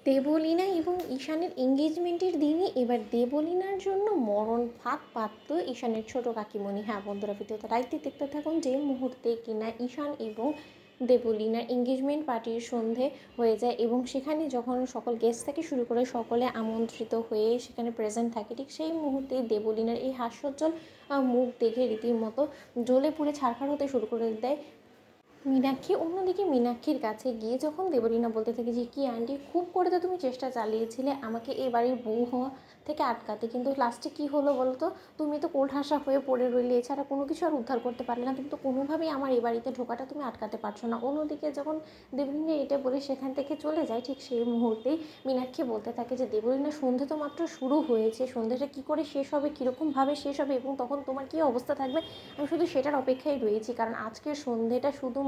দেবলীনা এবং ঈশানের এঙ্গেজমেন্টের দিনই এবার দেবলীনার জন্য মরণ ফাঁদ পাতত ঈশানের ছোট কাকিমণি। হ্যাঁ বন্ধুরা, ভিডিওটা রাইতে দেখতে থাকুন। যে মুহূর্তে কিনা ঈশান এবং দেবলীনার এঙ্গেজমেন্ট পার্টির সন্ধে হয়ে যায় এবং সেখানে যখন সকল গেস্ট থেকে শুরু করে সকলে আমন্ত্রিত হয়ে সেখানে প্রেজেন্ট থাকে, ঠিক সেই মুহূর্তে দেবলীনার এই হাস্যোজ্জ্বল মুখ দেখে রীতিমতো জ্বলে পুড়ে ছারখার হতে শুরু করে দেয় মীনাক্ষী। অন্যদিকে মীনাক্ষীর কাছে গিয়ে যখন দেবলীনা বলতে থাকে যে কি আন্টি, খুব করে তো তুমি চেষ্টা চালিয়েছিলে আমাকে এই বাড়ির বউ হওয়া থেকে আটকাতে, কিন্তু লাস্টে কি হলো বলো তো? তুমি তো কোলঠাসা হয়ে পড়ে রইলে, এছাড়া কোনো কিছু আর উদ্ধার করতে পারলে না। তুমি তো কোনোভাবেই আমার এই বাড়িতে ঢোকাটা তুমি আটকাতে পারছো না। অন্যদিকে যখন দেবলীনা এটা বলে সেখান থেকে চলে যায়, ঠিক সেই মুহূর্তেই মীনাক্ষী বলতে থাকে যে দেবলীনা, সন্ধে তো মাত্র শুরু হয়েছে, সন্ধেটা কী করে শেষ হবে, কীরকমভাবে শেষ হবে এবং তখন তোমার কী অবস্থা থাকবে, আমি শুধু সেটার অপেক্ষায় রয়েছি। কারণ আজকের সন্ধেটা শুধুমাত্র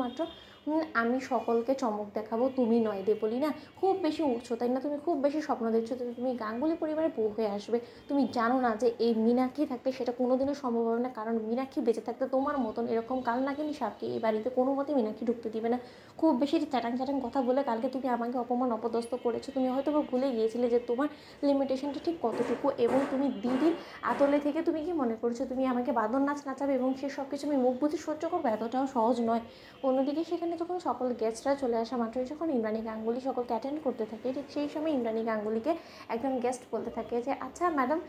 আমি সকলকে চমক দেখাবো, তুমি নয় দেবলীনা। খুব বেশি উঠছো তাই না, তুমি খুব বেশি স্বপ্ন দেখছো যে তুমি গাঙ্গুলি পরিবারে বউ হয়ে আসবে। তুমি জানো না যে এই মীনাক্ষী থাকতে সেটা কোনোদিনও সম্ভব হবে না। কারণ মীনাক্ষী বেঁচে থাকতে তোমার মতন এরকম কাল নাগিনী সাপকে এই বাড়িতে কোনো মতে মীনাক্ষী ঢুকতে দিবে না। খুব বেশি চ্যাটাং চ্যাটাং কথা বলে কালকে তুমি আমাকে অপমান অপদস্থ করেছো। তুমি হয়তো বা ভুলে গিয়েছিলে যে তোমার লিমিটেশনটা ঠিক কতটুকু, এবং তুমি দিদির আতলে থেকে তুমি কি মনে করছো তুমি আমাকে বাঁদর নাচ নাচাবে এবং সে সব কিছু আমি মুখ বুঝে সহ্য করবো? এতটাও সহজ নয়। অন্যদিকে সেখানে যখন সকল গেস্টরা চলে আসা মাত্রই যখন ইন্দ্রাণী গাঙ্গুলি সকলকে অ্যাটেন্ড করতে থাকে, ঠিক সেই সময় ইন্দ্রাণী গাঙ্গুলিকে একজন গেস্ট বলতে থাকে যে আচ্ছা ম্যাডাম,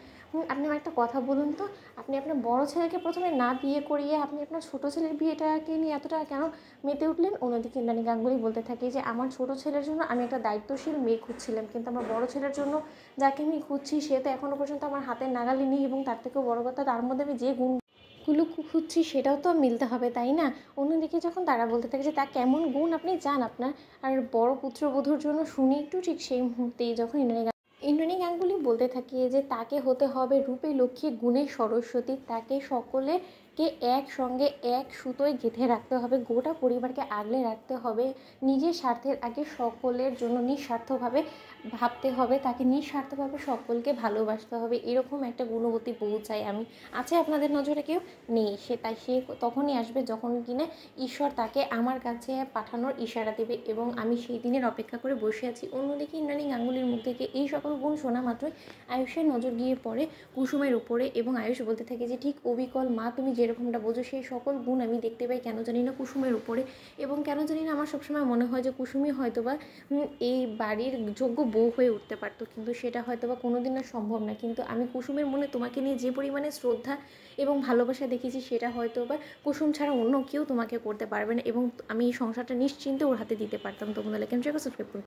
আপনি আমার একটা কথা বলুন তো, আপনি আপনার বড় ছেলেকে প্রথমে না বিয়ে করিয়ে আপনি আপনার ছোটো ছেলের বিয়েটাকে নিয়ে এতটা কেন মেতে উঠলেন? অন্যদিকে ইন্দ্রাণী গাঙ্গুলি বলতে থাকে যে আমার ছোটো ছেলের জন্য আমি একটা দায়িত্বশীল মেয়ে খুঁজছিলাম, কিন্তু আমার বড় ছেলের জন্য যাকে আমি খুঁজছি সে তো এখনও পর্যন্ত আমার হাতের নাগালে নেই, এবং তার থেকেও বড় কথা তার মধ্যে আমি যে গুণগুলো খুঁজছি সেটাও তো মিলতে হবে তাই না? অন্যদিকে যখন তারা বলতে থাকে যে তা কেমন গুণ আপনি চান আপনার আর বড় পুত্রবধূর জন্য, শুনি একটু। ঠিক সেই মুহূর্তেই যখন ইন্দ্রাণী গাঙ্গুলি বলতে থাকে যে তাকে হতে হবে রূপে লক্ষ্মী গুণে সরস্বতী, তাকে সকলেকে একসঙ্গে এক সুতোয় গেঁথে রাখতে হবে, গোটা পরিবারকে আগলে রাখতে হবে, নিজের স্বার্থের আগে সকলের জন্য নিঃস্বার্থভাবে ভাবতে হবে, তাকে নিঃস্বার্থভাবে সকলকে ভালোবাসতে হবে। এরকম একটা গুণবতী বউ চাই আমি। আছে আপনাদের নজরে কেউ? নেই। সে তখনই আসবে যখন কিনা ঈশ্বর তাকে আমার কাছে পাঠানোর ইশারা দেবে, এবং আমি সেই দিনের অপেক্ষা করে বসে আছি। অন্যদিকে ইন্দ্রাণী গাঙ্গুলির মুখ থেকে এই সকল গুণ শোনা মাত্রই আয়ুষের নজর গিয়ে পড়ে কুসুমের উপরে, এবং আয়ুষ বলতে থাকে যে ঠিক অবিকল মা, তুমি যেরকমটা বোঝো সেই সকল গুণ আমি দেখতে পাই কেন জানি না কুসুমের উপরে, এবং কেন জানি না আমার সবসময় মনে হয় যে কুসুমই হয়তোবা এই বাড়ির যোগ্য বউ হয়ে উঠতে পারতো, কিন্তু সেটা হয়তোবা কোনোদিনও সম্ভব না। কিন্তু আমি কুসুমের মনে তোমাকে নিয়ে যে পরিমাণে শ্রদ্ধা এবং ভালোবাসা দেখেছি সেটা হয়তোবা কুসুম ছাড়া অন্য কেউ তোমাকে করতে পারবে না, এবং আমি এই সংসারটা নিশ্চিন্তে ওর হাতে দিতে পারতাম। তোমরা কেন সাবস্ক্রাইব করো।